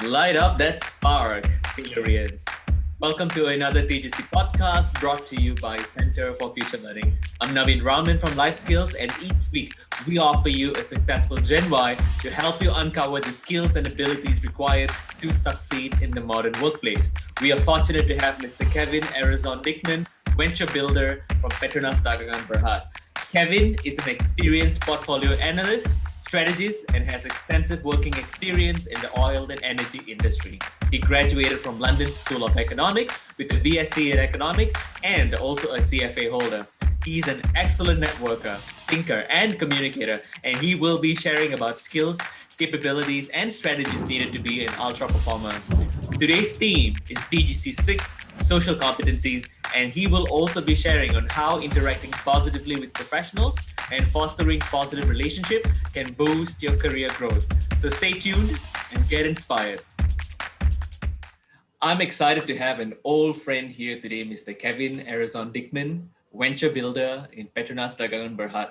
Light up that spark, Illyrians. Welcome to another TGC podcast brought to you by Center for Future Learning. I'm Naveen Raman from Life Skills, and each week we offer you a successful Gen Y to help you uncover the skills and abilities required to succeed in the modern workplace. We are fortunate to have Mr. Kevin Erazon Dickman, venture builder from Petronas Dagangan Berhad. Kevin is an experienced portfolio analyst, strategist, and has extensive working experience in the oil and energy industry. He graduated from London School of Economics with a BSc in Economics and also a CFA holder. He's an excellent networker, thinker, and communicator, and he will be sharing about skills, capabilities, and strategies needed to be an ultra performer. Today's theme is TGC 6 Social Competencies, and he will also be sharing on how interacting positively with professionals and fostering positive relationship can boost your career growth. So stay tuned and get inspired. I'm excited to have an old friend here today, Mr. Kevin Erazon Dickman, venture builder in Petronas Dagangan Berhad.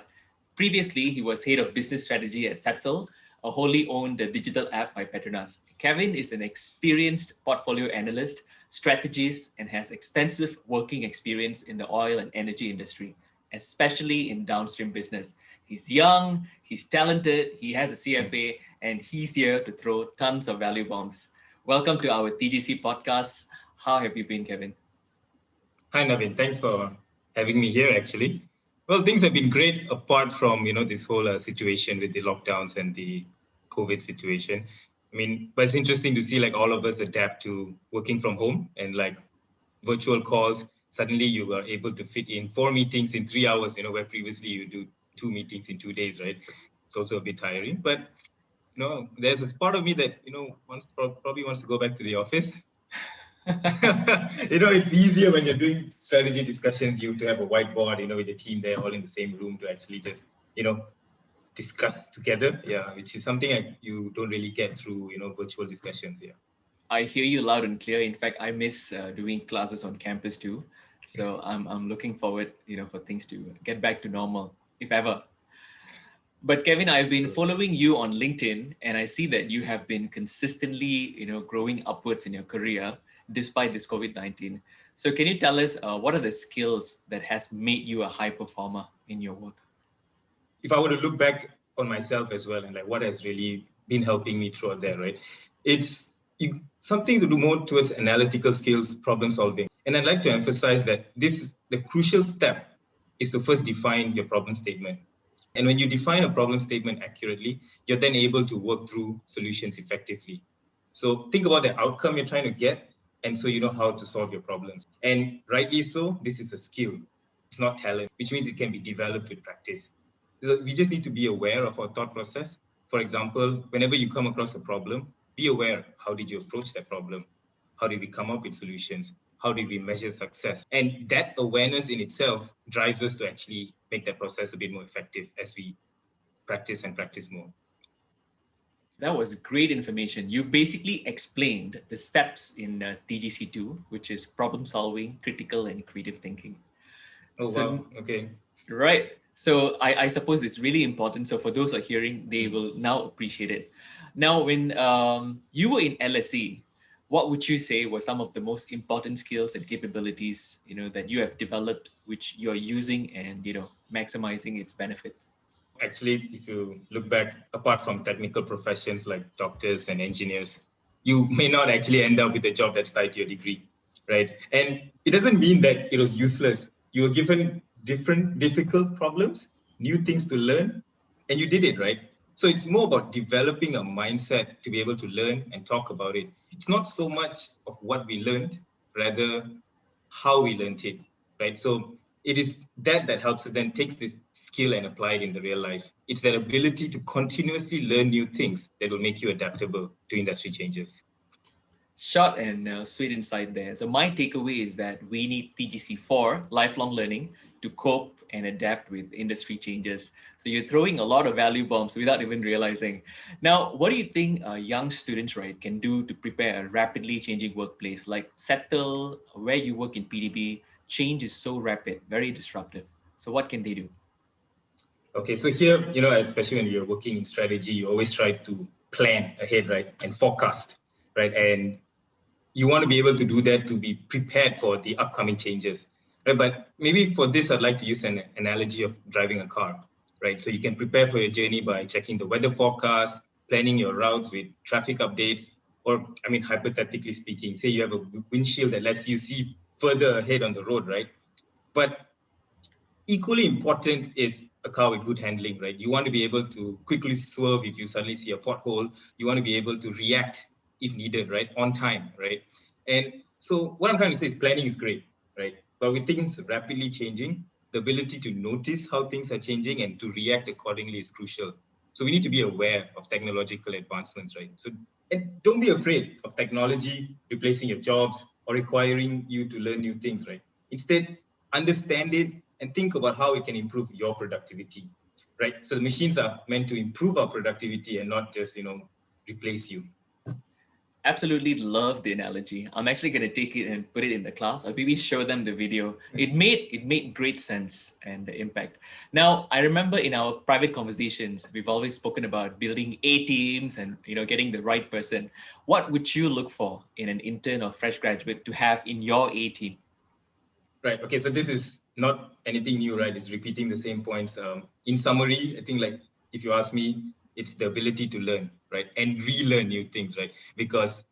Previously, he was head of business strategy at Settle, a wholly owned digital app by Petronas. Kevin is an experienced portfolio analyst, strategist, and has extensive working experience in the oil and energy industry, especially in downstream business. He's young, he's talented, he has a CFA, and he's here to throw tons of value bombs. Welcome to our TGC podcast. How have you been, Kevin? Hi, Naveen. Thanks for having me here, actually. Well, things have been great apart from, this whole situation with the lockdowns and the COVID situation. But it's interesting to see like all of us adapt to working from home and like virtual calls. Suddenly you were able to fit in 4 meetings in 3 hours, where previously you do 2 meetings in 2 days, right? It's also a bit tiring, but there's this part of me that, probably wants to go back to the office. It's easier when you're doing strategy discussions, you to have a whiteboard, with the team there all in the same room to actually just, discuss together. Yeah, which is something you don't really get through, virtual discussions. Yeah. I hear you loud and clear. In fact, I miss doing classes on campus too. So I'm looking forward, for things to get back to normal, if ever. But Kevin, I've been following you on LinkedIn, and I see that you have been consistently, growing upwards in your career despite this COVID-19. So can you tell us what are the skills that has made you a high performer in your work? If I were to look back on myself as well and like what has really been helping me throughout that, right? It's something to do more towards analytical skills, problem solving. And I'd like to emphasize that the crucial step is to first define your problem statement. And when you define a problem statement accurately, you're then able to work through solutions effectively. So think about the outcome you're trying to get, and so you know how to solve your problems. And rightly so, this is a skill. It's not talent, which means it can be developed with practice. So we just need to be aware of our thought process. For example, whenever you come across a problem, be aware, how did you approach that problem? How did we come up with solutions? How did we measure success? And that awareness in itself drives us to actually make that process a bit more effective as we practice and practice more. That was great information. You basically explained the steps in TGC2, which is problem solving, critical, and creative thinking. Oh, wow. Okay. Right. So I suppose it's really important. So for those who are hearing, they will now appreciate it. Now, when you were in LSE, what would you say were some of the most important skills and capabilities, that you have developed, which you're using and, maximizing its benefit? Actually, if you look back, apart from technical professions like doctors and engineers, you may not actually end up with a job that's tied to your degree, right? And it doesn't mean that it was useless. You were given different difficult problems, new things to learn, and you did it, right? So it's more about developing a mindset to be able to learn and talk about it. It's not so much of what we learned, rather how we learned it, right? So it is that helps us then takes this skill and apply it in the real life. It's that ability to continuously learn new things that will make you adaptable to industry changes. Short and sweet insight there. So my takeaway is that we need TGC4, lifelong learning, to cope and adapt with industry changes. So you're throwing a lot of value bombs without even realizing. Now, what do you think young students, right, can do to prepare a rapidly changing workplace? Like Settle, where you work in PDB, change is so rapid, very disruptive. So what can they do? Okay, so here, especially when you're working in strategy, you always try to plan ahead, right, and forecast, right? And you want to be able to do that to be prepared for the upcoming changes, right? But maybe for this, I'd like to use an analogy of driving a car, right? So you can prepare for your journey by checking the weather forecast, planning your routes with traffic updates, or, I mean, hypothetically speaking, say you have a windshield that lets you see further ahead on the road, right? But equally important is a car with good handling, right? You want to be able to quickly swerve if you suddenly see a pothole. You want to be able to react if needed, right? On time, right? And so what I'm trying to say is planning is great, right? But with things rapidly changing, the ability to notice how things are changing and to react accordingly is crucial. So we need to be aware of technological advancements, right? So, and don't be afraid of technology replacing your jobs or requiring you to learn new things, right? Instead, understand it and think about how it can improve your productivity, right? So the machines are meant to improve our productivity and not just, replace you. Absolutely love the analogy. I'm actually going to take it and put it in the class. I'll maybe show them the video. It made great sense and the impact. Now, I remember in our private conversations, we've always spoken about building A teams and getting the right person. What would you look for in an intern or fresh graduate to have in your A team? Right. Okay. So this is not anything new, right? It's repeating the same points. In summary, I think, like, if you ask me, it's the ability to learn, right? And relearn new things, right? Because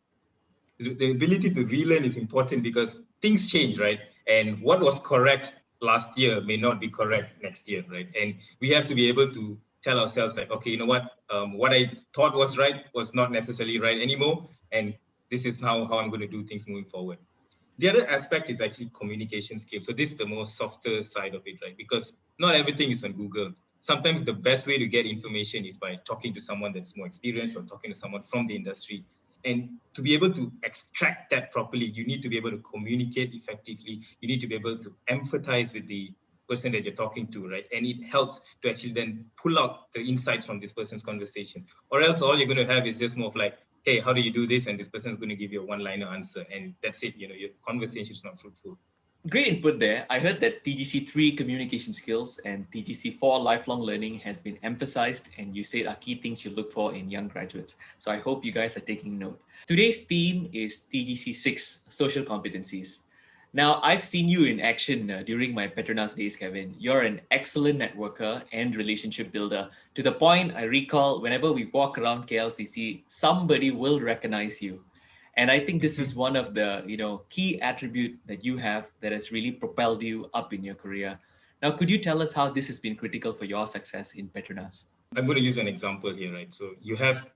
the ability to relearn is important because things change, right? And what was correct last year may not be correct next year, right? And we have to be able to tell ourselves, like, okay, you know what I thought was right was not necessarily right anymore. And this is now how I'm going to do things moving forward. The other aspect is actually communication skills. So this is the more softer side of it, right? Because not everything is on Google. Sometimes the best way to get information is by talking to someone that's more experienced or talking to someone from the industry. And to be able to extract that properly, you need to be able to communicate effectively. You need to be able to empathize with the person that you're talking to, right? And it helps to actually then pull out the insights from this person's conversation. Or else all you're going to have is just more of like, hey, how do you do this? And this person is going to give you a one-liner answer. And that's it. Your conversation is not fruitful. Great input there. I heard that TGC 3 communication skills and TGC 4 lifelong learning has been emphasized, and you said are key things you look for in young graduates. So I hope you guys are taking note. Today's theme is TGC 6 social competencies. Now, I've seen you in action during my Petronas days, Kevin. You're an excellent networker and relationship builder, to the point I recall whenever we walk around KLCC, somebody will recognize you. And I think this is one of the key attribute that you have that has really propelled you up in your career. Now, could you tell us how this has been critical for your success in Petronas? I'm going to use an example here, right? So you have,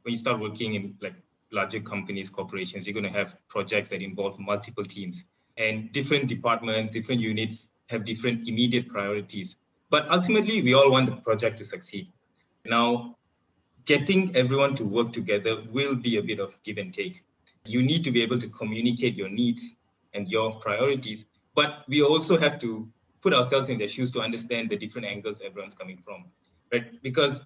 when you start working in like larger companies, corporations, you're going to have projects that involve multiple teams, and different departments, different units have different immediate priorities. But ultimately, we all want the project to succeed. Now, getting everyone to work together will be a bit of give and take. You need to be able to communicate your needs and your priorities, but we also have to put ourselves in their shoes to understand the different angles everyone's coming from, right? Because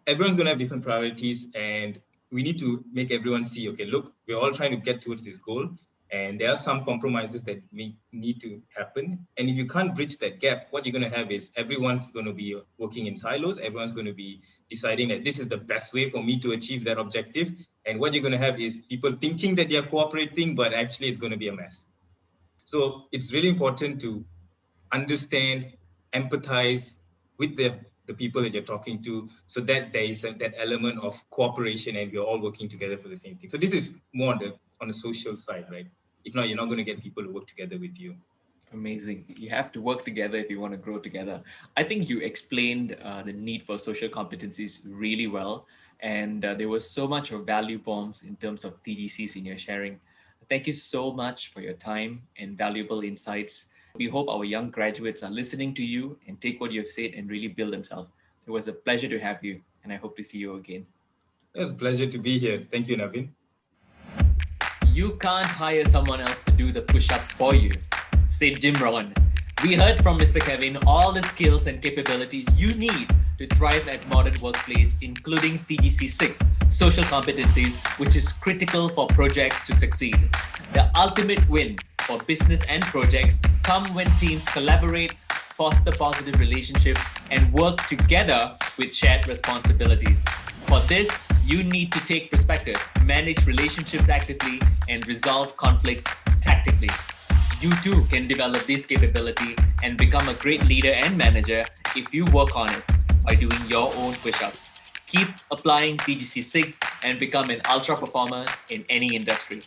everyone's going to have different priorities, and we need to make everyone see, okay, look, we're all trying to get towards this goal, and there are some compromises that may need to happen. And if you can't bridge that gap, what you're going to have is everyone's going to be working in silos. Everyone's going to be deciding that this is the best way for me to achieve that objective. And what you're going to have is people thinking that they're cooperating, but actually it's going to be a mess. So it's really important to understand, empathize with the people that you're talking to, so that there is that element of cooperation and we're all working together for the same thing. So this is more on the social side, right? If not, you're not going to get people to work together with you. Amazing. You have to work together if you want to grow together. I think you explained the need for social competencies really well. And there was so much of value bombs in terms of TGCs in your sharing. Thank you so much for your time and valuable insights. We hope our young graduates are listening to you and take what you've said and really build themselves. It was a pleasure to have you, and I hope to see you again. It was a pleasure to be here. Thank you, Navin. You can't hire someone else to do the push-ups for you, said Jim Rohn. We heard from Mr. Kevin all the skills and capabilities you need to thrive at modern workplace, including TGC 6, social competencies, which is critical for projects to succeed. The ultimate win for business and projects come when teams collaborate, foster positive relationships, and work together with shared responsibilities. For this You need to take perspective, manage relationships actively, and resolve conflicts tactically. You too can develop this capability and become a great leader and manager if you work on it by doing your own push-ups. Keep applying TGC 6 and become an ultra performer in any industry.